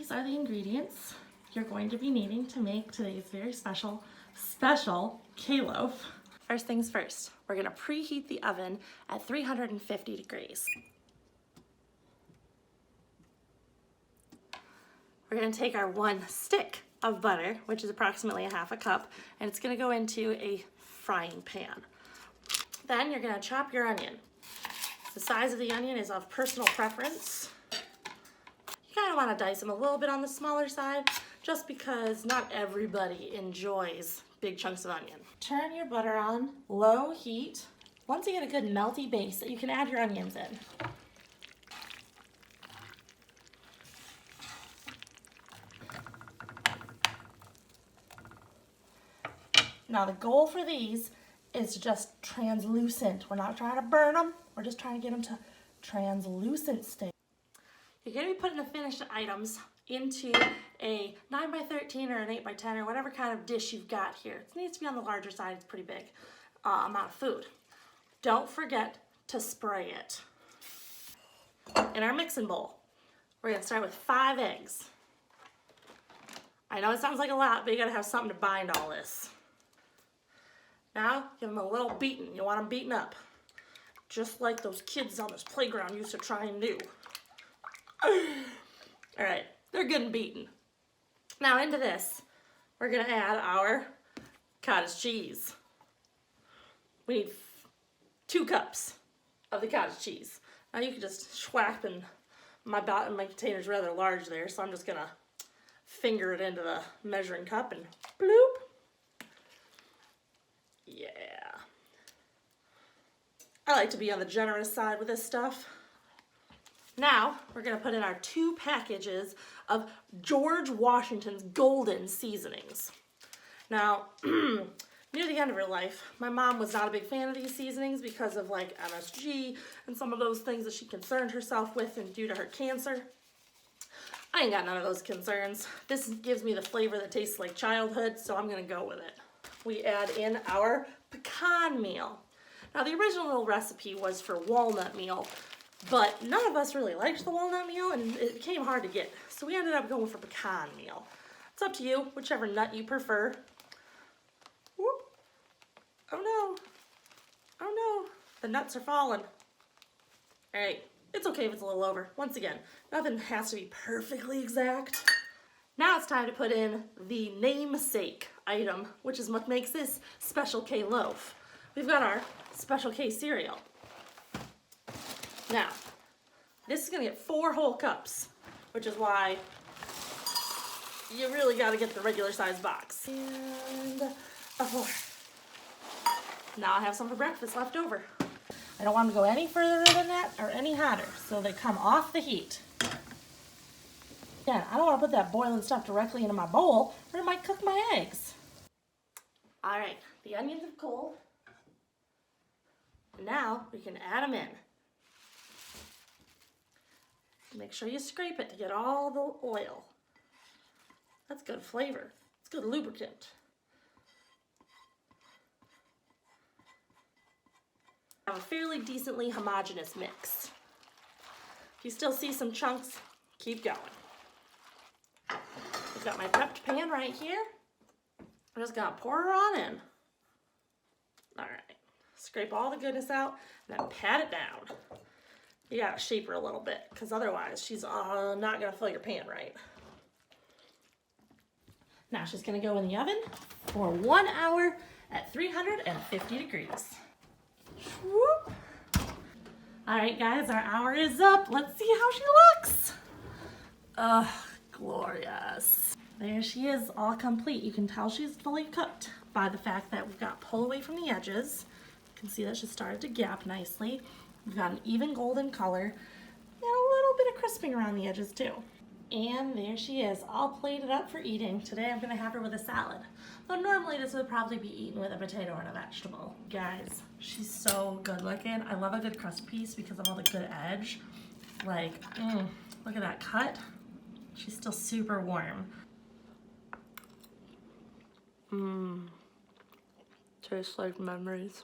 These are the ingredients you're going to be needing to make today's very special K-Loaf. First things first, we're gonna preheat the oven at 350 degrees. We're gonna take our 1 stick of butter, which is approximately 1/2 cup, and it's gonna go into a frying pan. Then you're gonna chop your onion. The size of the onion is of personal preference. You kind of want to dice them a little bit on the smaller side, just because not everybody enjoys big chunks of onion. Turn your butter on low heat. Once you get a good melty base, you can add your onions in. Now the goal for these is just translucent. We're not trying to burn them, we're just trying to get them to translucent state. You're going to be putting the finished items into a 9x13 or an 8x10 or whatever kind of dish you've got here. It needs to be on the larger side, it's pretty big amount of food. Don't forget to spray it. In our mixing bowl, we're going to start with 5 eggs. I know it sounds like a lot, but you got to have something to bind all this. Now, give them a little beating. You want them beaten up. Just like those kids on this playground used to try and do. All right, they're good and beaten. Now into this, we're gonna add our cottage cheese. We need 2 cups of the cottage cheese. Now you can just schwack, and my container's rather large there, so I'm just gonna finger it into the measuring cup and bloop. Yeah. I like to be on the generous side with this stuff. Now, we're gonna put in our 2 packages of George Washington's Golden Seasonings. Now, near the end of her life, my mom was not a big fan of these seasonings because of like MSG and some of those things that she concerned herself with and due to her cancer. I ain't got none of those concerns. This gives me the flavor that tastes like childhood, so I'm gonna go with it. We add in our pecan meal. Now, the original recipe was for walnut meal, but none of us really liked the walnut meal and it became hard to get. So we ended up going for pecan meal. It's up to you, whichever nut you prefer. Whoop. Oh no. Oh no. The nuts are falling. All right, it's okay if it's a little over. Once again, nothing has to be perfectly exact. Now it's time to put in the namesake item, which is what makes this Special K loaf. We've got our Special K cereal. Now, this is gonna get 4 whole cups, which is why you really gotta get the regular size box. And a 4. Now I have some for breakfast left over. I don't want them to go any further than that or any hotter, so they come off the heat. Again, I don't want to put that boiling stuff directly into my bowl, or it might cook my eggs. All right, the onions have cooled. Now we can add them in. Make sure you scrape it to get all the oil. That's good flavor. It's good lubricant. Have a fairly decently homogeneous mix. If you still see some chunks, keep going. I've got my prepped pan right here. I'm just gonna pour her on in. All right, scrape all the goodness out and then pat it down. You gotta shape her a little bit because otherwise she's not gonna fill your pan right. Now she's gonna go in the oven for 1 hour at 350 degrees. Whoop. All right, guys, our hour is up. Let's see how she looks. Glorious. There she is, all complete. You can tell she's fully cooked by the fact that we've got pull away from the edges. You can see that she started to gap nicely. We've got an even golden color and a little bit of crisping around the edges too. And there she is, all plated up for eating. Today I'm gonna have her with a salad. Though normally this would probably be eaten with a potato and a vegetable. Guys, she's so good looking. I love a good crust piece because of all the good edge. Like, look at that cut. She's still super warm. Tastes like memories.